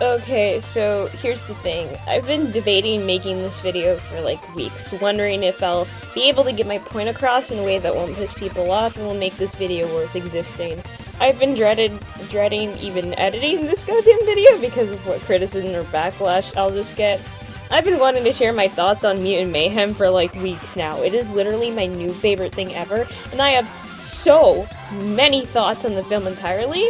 Okay, so here's the thing. I've been debating making this video for like weeks, wondering if I'll be able to get my point across in a way that won't piss people off and will make this video worth existing. I've been dreading even editing this goddamn video because of what criticism or backlash I'll just get. I've been wanting to share my thoughts on Mutant Mayhem for like weeks now. It is literally my new favorite thing ever, and I have so many thoughts on the film entirely.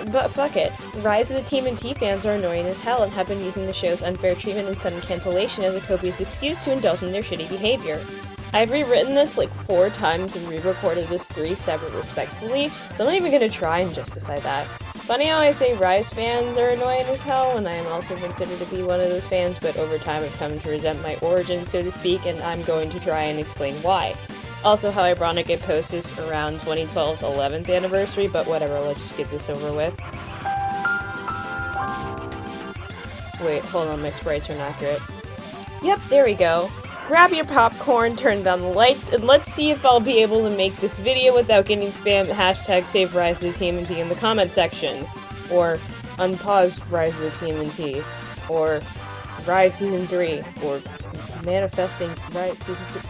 But fuck it. Rise of the TMNT fans are annoying as hell and have been using the show's unfair treatment and sudden cancellation as a copious excuse to indulge in their shitty behavior. I've rewritten this like 4 times and re-recorded this 3 separate respectfully, so I'm not even gonna try and justify that. Funny how I say Rise fans are annoying as hell, and I am also considered to be one of those fans, but over time I've come to resent my origins, so to speak, and I'm going to try and explain why. Also, how ironic it posts this around 2012's 11th anniversary, but whatever, let's just get this over with. Wait, hold on, my sprites are inaccurate. Yep, there we go. Grab your popcorn, turn down the lights, and let's see if I'll be able to make this video without getting spammed hashtag save Rise of the TMNT in the comment section. Or unpause Rise of the TMNT. Or Rise Season 3. Or manifesting Rise Season 3.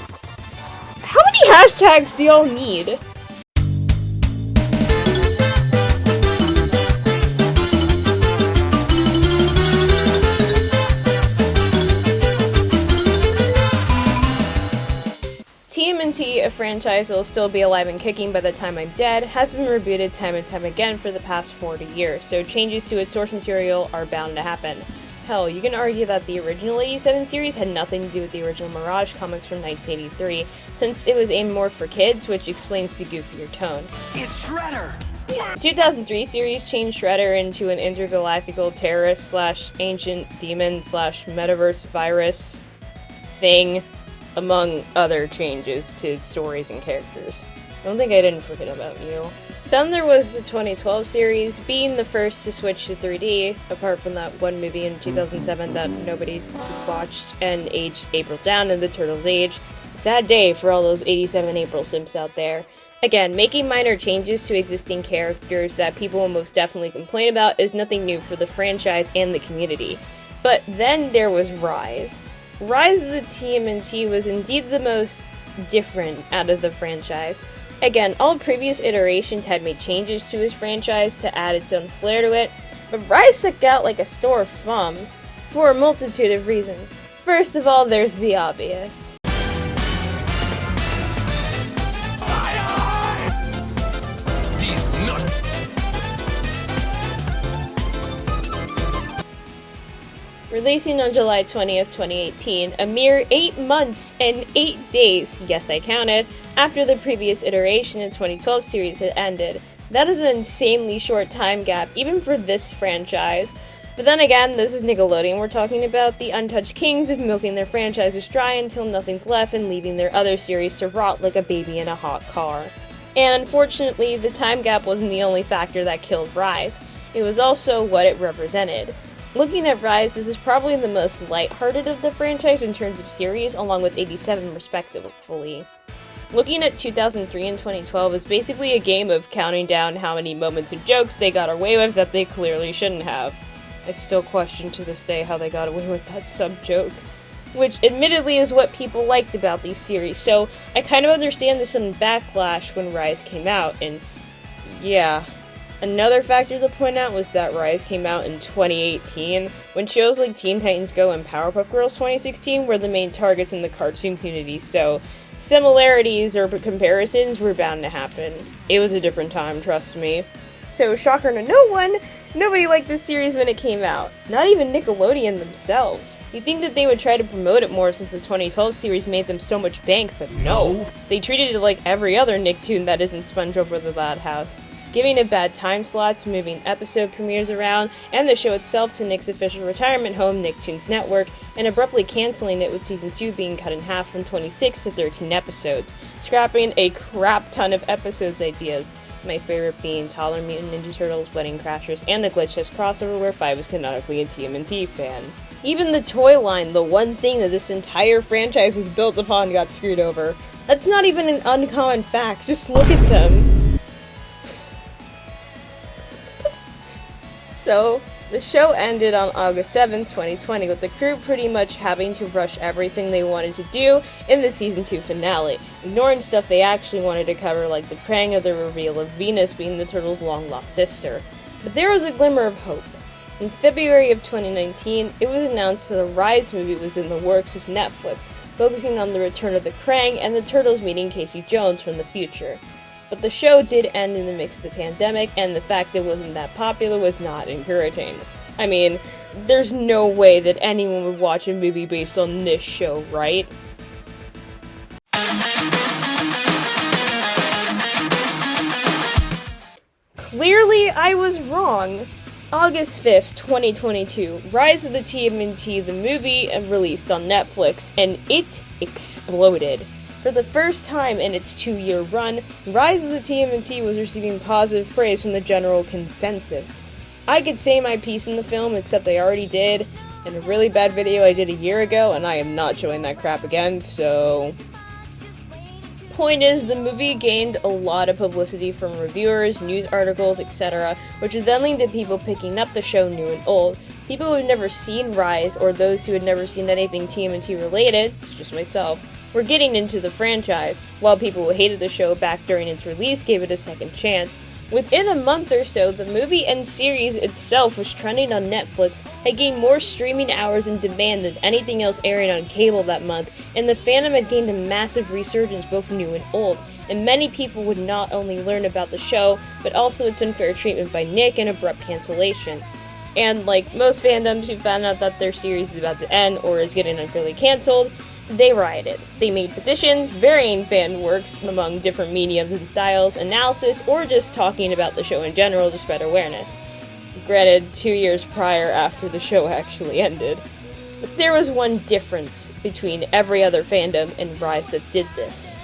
How many hashtags do y'all need? TMNT, a franchise that will still be alive and kicking by the time I'm dead, has been rebooted time and time again for the past 40 years, so changes to its source material are bound to happen. Hell, you can argue that the original 87 series had nothing to do with the original Mirage comics from 1983, since it was aimed more for kids, which explains the goofier tone. It's Shredder! The 2003 series changed Shredder into an intergalactical terrorist slash ancient demon slash metaverse virus thing, among other changes to stories and characters. I don't think I didn't forget about you. Then there was the 2012 series, being the first to switch to 3D, apart from that one movie in 2007 that nobody watched and aged April down in the Turtles' age. Sad day for all those 87 April simps out there. Again, making minor changes to existing characters that people will most definitely complain about is nothing new for the franchise and the community. But then there was Rise. Rise of the TMNT was indeed the most different out of the franchise. Again, all previous iterations had made changes to his franchise to add its own flair to it, but Rise stuck out like a sore thumb for a multitude of reasons. First of all, there's the obvious. Releasing on July 20th, 2018, a mere 8 months and 8 days, yes I counted, after the previous iteration in 2012 series had ended. That is an insanely short time gap, even for this franchise. But then again, this is Nickelodeon. We're talking about the untouched kings of milking their franchises dry until nothing's left and leaving their other series to rot like a baby in a hot car. And unfortunately, the time gap wasn't the only factor that killed Rise. It was also what it represented. Looking at Rise, this is probably the most lighthearted of the franchise in terms of series, along with 87 respectively. Looking at 2003 and 2012 is basically a game of counting down how many moments and jokes they got away with that they clearly shouldn't have. I still question to this day how they got away with that sub-joke, which admittedly is what people liked about these series, so I kind of understand the sudden backlash when Rise came out, and yeah. Another factor to point out was that Rise came out in 2018, when shows like Teen Titans Go and Powerpuff Girls 2016 were the main targets in the cartoon community, so similarities or comparisons were bound to happen. It was a different time, trust me. So, shocker to no one, nobody liked this series when it came out. Not even Nickelodeon themselves. You'd think that they would try to promote it more since the 2012 series made them so much bank, but no. They treated it like every other Nicktoon that isn't SpongeBob or the Loud House, giving it bad time slots, moving episode premieres around, and the show itself to Nick's official retirement home, Nicktoons Network, and abruptly canceling it with Season 2 being cut in half from 26 to 13 episodes, scrapping a crap ton of episodes ideas, my favorite being Taller Mutant Ninja Turtles, Wedding Crashers, and the Glitchless crossover where Five was canonically a TMNT fan. Even the toy line, the one thing that this entire franchise was built upon, got screwed over. That's not even an uncommon fact, just look at them. So, The show ended on August 7th, 2020, with the crew pretty much having to rush everything they wanted to do in the Season 2 finale, ignoring stuff they actually wanted to cover, like the praying of the reveal of Venus being the turtle's long-lost sister. But there was a glimmer of hope. In February of 2019, it was announced that a Rise movie was in the works with Netflix, focusing on the return of the Krang and the Turtles meeting Casey Jones from the future. But the show did end in the midst of the pandemic, and the fact it wasn't that popular was not encouraging. I mean, there's no way that anyone would watch a movie based on this show, right? Clearly, I was wrong. August 5th, 2022, Rise of the TMNT, the movie, released on Netflix, and it exploded. For the first time in its 2-year run, Rise of the TMNT was receiving positive praise from the general consensus. I could say my piece in the film, except I already did, in a really bad video I did a year ago, and I am not showing that crap again, so... Point is, the movie gained a lot of publicity from reviewers, news articles, etc., which would then lead to people picking up the show new and old. People who had never seen Rise, or those who had never seen anything TMNT related, it's just myself, were getting into the franchise, while people who hated the show back during its release gave it a second chance. Within a month or so, the movie and series itself was trending on Netflix, had gained more streaming hours in demand than anything else airing on cable that month, and the fandom had gained a massive resurgence both new and old, and many people would not only learn about the show, but also its unfair treatment by Nick and abrupt cancellation. And like most fandoms who found out that their series is about to end or is getting unfairly cancelled, they rioted. They made petitions, varying fan works among different mediums and styles, analysis, or just talking about the show in general to spread awareness. Granted, 2 years prior after the show actually ended. But there was one difference between every other fandom and Rise that did this.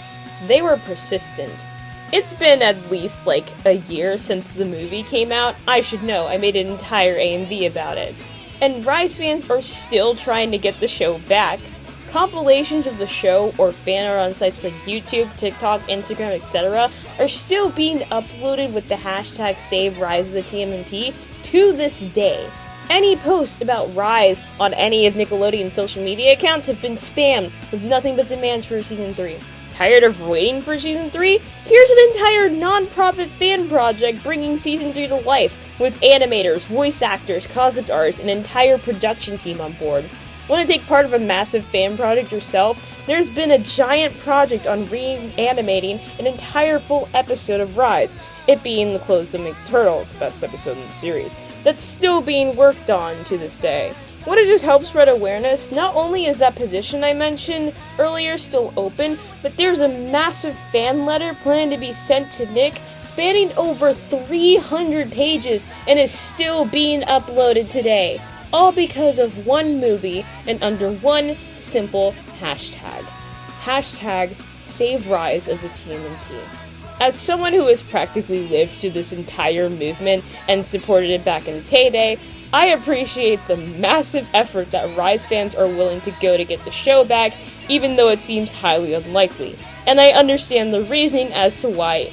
They were persistent. It's been at least like a year since the movie came out. I should know, I made an entire A&V about it. And Rise fans are still trying to get the show back. Compilations of the show or fan art on sites like YouTube, TikTok, Instagram, etc. are still being uploaded with the hashtag #SaveRiseOfTheTMNT to this day. Any posts about Rise on any of Nickelodeon's social media accounts have been spammed with nothing but demands for Season 3. Tired of waiting for Season 3? Here's an entire non-profit fan project bringing Season 3 to life, with animators, voice actors, concept artists, and an entire production team on board. Want to take part of a massive fan project yourself? There's been a giant project on reanimating an entire full episode of Rise, it being the closed domain turtle, the best episode in the series, that's still being worked on to this day. Want to just help spread awareness? Not only is that position I mentioned earlier still open, but there's a massive fan letter planning to be sent to Nick, spanning over 300 pages, and is still being uploaded today. All because of one movie and under one simple hashtag. Hashtag #SaveRiseOfTheTMNT. As someone who has practically lived through this entire movement and supported it back in its heyday, I appreciate the massive effort that Rise fans are willing to go to get the show back, even though it seems highly unlikely. And I understand the reasoning as to why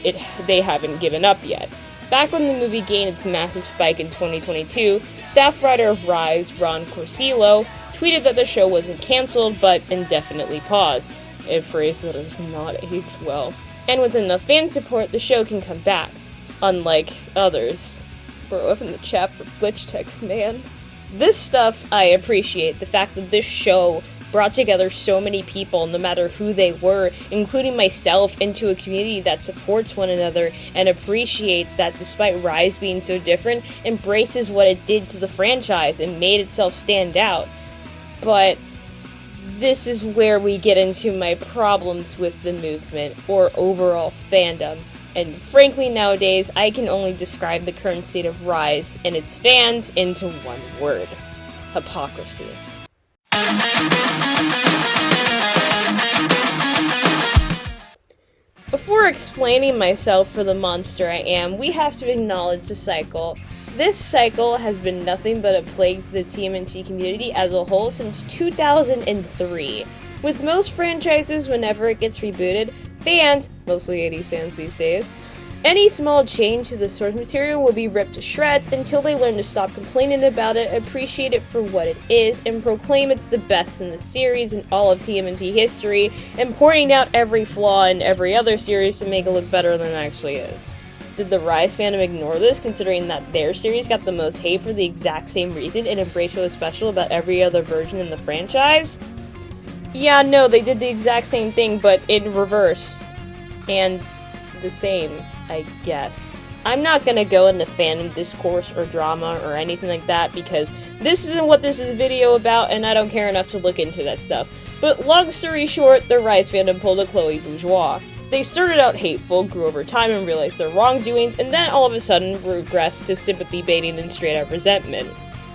they haven't given up yet. Back when the movie gained its massive spike in 2022, staff writer of Rise, Ron Corsillo, tweeted that the show wasn't cancelled, but indefinitely paused, a phrase that has not aged well. And with enough fan support, the show can come back, unlike others. Bro, up in the chat for glitch text, man. This stuff I appreciate, the fact that this show brought together so many people, no matter who they were, including myself, into a community that supports one another and appreciates that despite Rise being so different, embraces what it did to the franchise and made itself stand out. But this is where we get into my problems with the movement, or overall fandom. And frankly, nowadays, I can only describe the current state of Rise and its fans into one word: hypocrisy. Before explaining myself for the monster I am, we have to acknowledge the cycle. This cycle has been nothing but a plague to the TMNT community as a whole since 2003. With most franchises, whenever it gets rebooted, fans, mostly 80s fans these days, Any small change to the source material will be ripped to shreds until they learn to stop complaining about it, appreciate it for what it is, and proclaim it's the best in the series and all of TMNT history, and pointing out every flaw in every other series to make it look better than it actually is. Did the Rise fandom ignore this, considering that their series got the most hate for the exact same reason and embraced what was special about every other version in the franchise? Yeah, no, they did the exact same thing, but in reverse. And the same, I guess. I'm not gonna go into fandom discourse or drama or anything like that because this isn't what this is a video about and I don't care enough to look into that stuff. But long story short, the Rise fandom pulled a Chloe Bourgeois. They started out hateful, grew over time and realized their wrongdoings, and then all of a sudden regressed to sympathy baiting and straight up resentment.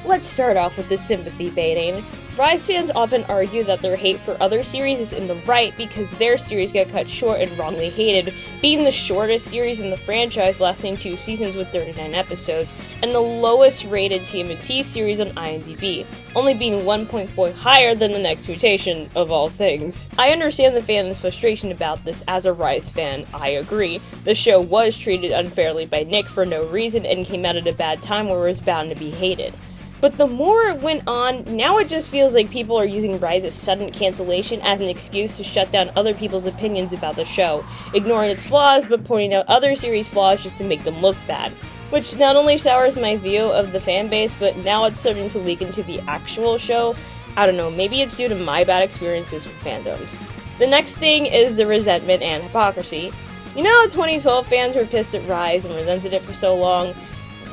Let's start off with the sympathy baiting. Rise fans often argue that their hate for other series is in the right because their series got cut short and wrongly hated, being the shortest series in the franchise lasting 2 seasons with 39 episodes, and the lowest rated TMNT series on IMDb, only being 1 point higher than the next mutation, of all things. I understand the fans' frustration about this as a Rise fan, I agree. The show was treated unfairly by Nick for no reason and came out at a bad time where it was bound to be hated. But the more it went on, now it just feels like people are using Rise's sudden cancellation as an excuse to shut down other people's opinions about the show, ignoring its flaws but pointing out other series' flaws just to make them look bad. Which not only sours my view of the fanbase, but now it's starting to leak into the actual show. I don't know, maybe it's due to my bad experiences with fandoms. The next thing is the resentment and hypocrisy. You know how 2012 fans were pissed at Rise and resented it for so long?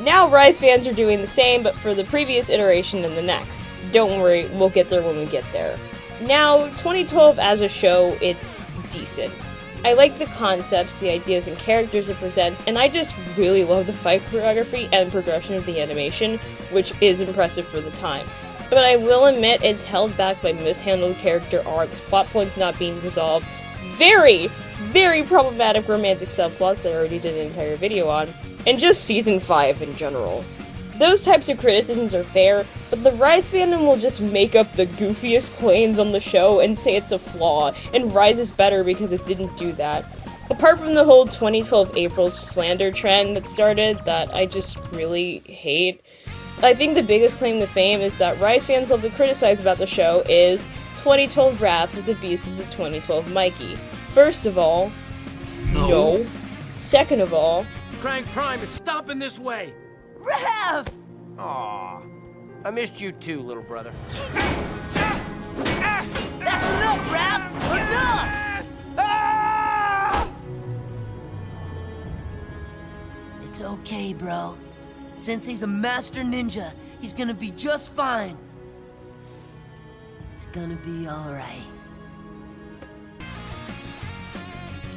Now Rise fans are doing the same, but for the previous iteration and the next. Don't worry, we'll get there when we get there. Now, 2012 as a show, it's decent. I like the concepts, the ideas and characters it presents, and I just really love the fight choreography and progression of the animation, which is impressive for the time. But I will admit it's held back by mishandled character arcs, plot points not being resolved, very problematic romantic subplots that I already did an entire video on, and just Season 5 in general. Those types of criticisms are fair, but the Rise fandom will just make up the goofiest claims on the show and say it's a flaw, and Rise is better because it didn't do that. Apart from the whole 2012 April slander trend that started, that I just really hate, I think the biggest claim to fame is that Rise fans love to criticize about the show is 2012 Raph was abusive to 2012 Mikey. First of all, no. Second of all, Crank Prime is stomping this way! Raph! Aw, I missed you too, little brother. That's enough, Raph! Enough! It's okay, bro. Since he's a master ninja, he's gonna be just fine. It's gonna be alright.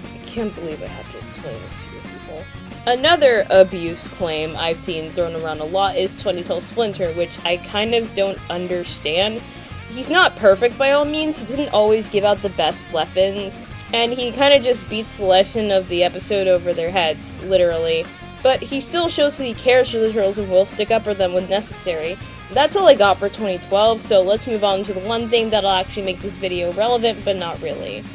I can't believe I have to explain this to you people. Another abuse claim I've seen thrown around a lot is 2012 Splinter, which I kind of don't understand. He's not perfect by all means, he doesn't always give out the best weapons, and he kind of just beats the lesson of the episode over their heads, literally. But he still shows that he cares for the turtles and will stick up for them when necessary. That's all I got for 2012, so let's move on to the one thing that'll actually make this video relevant, but not really.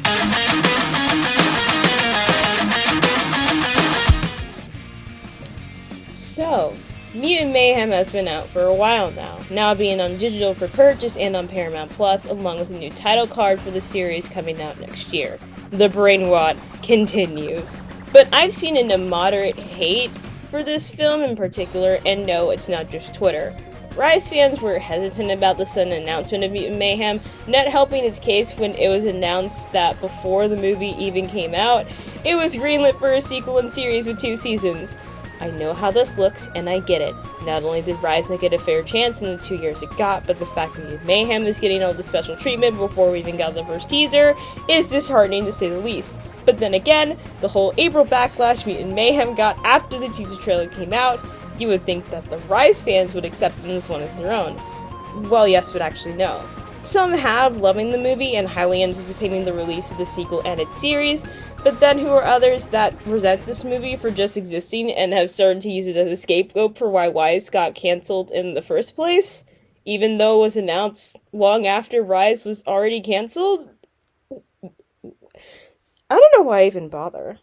So, Mutant Mayhem has been out for a while now being on digital for purchase and on Paramount Plus, along with a new title card for the series coming out next year. The brain rot continues. But I've seen an immoderate hate for this film in particular, and no, it's not just Twitter. Rise fans were hesitant about the sudden announcement of Mutant Mayhem, not helping its case when it was announced that before the movie even came out, it was greenlit for a sequel in series with 2 seasons. I know how this looks, and I get it. Not only did Rise not get a fair chance in the 2 years it got, but the fact that Mutant Mayhem is getting all the special treatment before we even got the first teaser is disheartening to say the least. But then again, the whole April backlash Mutant Mayhem got after the teaser trailer came out, you would think that the Rise fans would accept this one as their own. Well, yes, but actually no. Some have, loving the movie and highly anticipating the release of the sequel and its series, but then who are others that resent this movie for just existing and have started to use it as a scapegoat for why Rise got cancelled in the first place, even though it was announced long after Rise was already cancelled? I don't know why I even bother.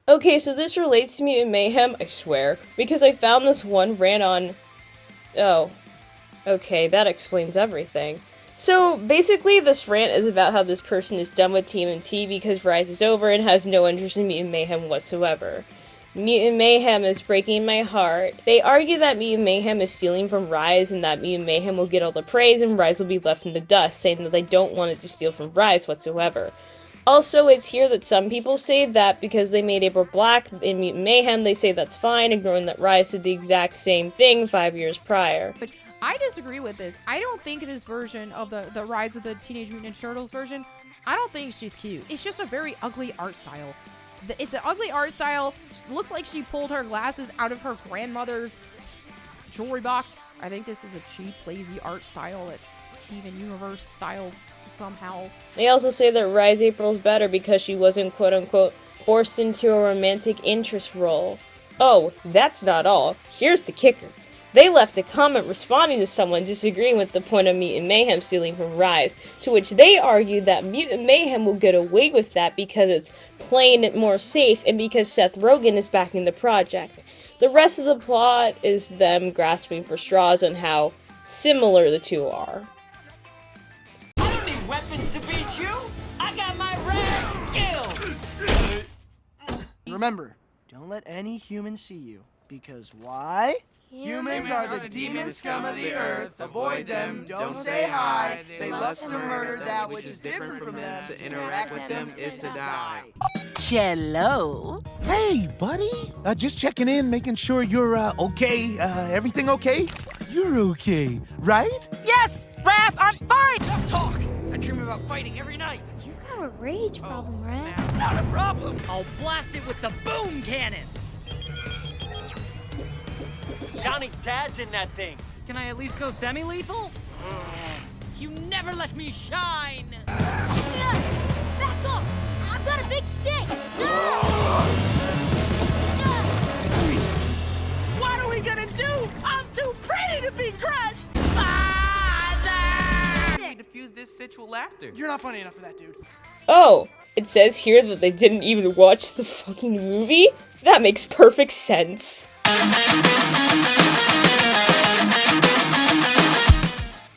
Okay, so this relates to Mutant Mayhem, I swear, because I found this one rant on... Oh. Okay, that explains everything. So, basically, this rant is about how this person is done with TMNT because Rise is over and has no interest in Mutant Mayhem whatsoever. Mutant Mayhem is breaking my heart. They argue that Mutant Mayhem is stealing from Rise and that Mutant Mayhem will get all the praise and Rise will be left in the dust, saying that they don't want it to steal from Rise whatsoever. Also, it's here that some people say that because they made April Black in Mutant Mayhem, they say that's fine, ignoring that Rise did the exact same thing 5 years prior. But I disagree with this. I don't think this version of the Rise of the Teenage Mutant Ninja Turtles version, I don't think she's cute. It's just a very ugly art style. It's an ugly art style. It looks like she pulled her glasses out of her grandmother's jewelry box. I think this is a cheap, lazy art style. It's Steven Universe style somehow. They also say that Rise April's better because she wasn't quote-unquote forced into a romantic interest role. Oh, that's not all. Here's the kicker. They left a comment responding to someone disagreeing with the point of Mutant Mayhem stealing from Rise, to which they argued that Mutant Mayhem will get away with that because it's playing it more safe and because Seth Rogen is backing the project. The rest of the plot is them grasping for straws on how similar the two are. I don't need weapons to beat you! I got my rad skills! Remember, don't let any human see you, because why? Humans are the demon scum of the earth. Avoid them, don't say hi. They lust to murder that which is different from them. To interact with them is to die. Cello. Hey, buddy. Just checking in, making sure you're, okay. Everything okay? You're okay, right? Yes, Raph, I'm fine. Enough talk! I dream about fighting every night. You got a rage problem, right? That's not a problem. I'll blast it with the boom cannons. Johnny Dad's in that thing. Can I at least go semi-lethal? You never let me shine. Back off! I've got a big stick! What are we gonna do? I'm too pretty to be crushed. Defuse this sexual laughter. You're not funny enough for that, dude. Oh, it says here that they didn't even watch the fucking movie? That makes perfect sense.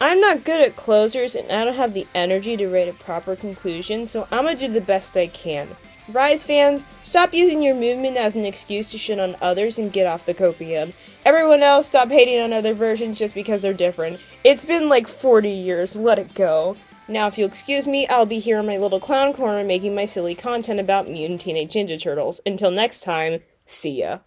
I'm not good at closers and I don't have the energy to write a proper conclusion, so I'm gonna do the best I can. Rise fans, stop using your movement as an excuse to shit on others and get off the copium. Everyone else, stop hating on other versions just because they're different. It's been like 40 years, let it go. Now if you'll excuse me, I'll be here in my little clown corner making my silly content about Mutant Teenage Ninja Turtles. Until next time, see ya.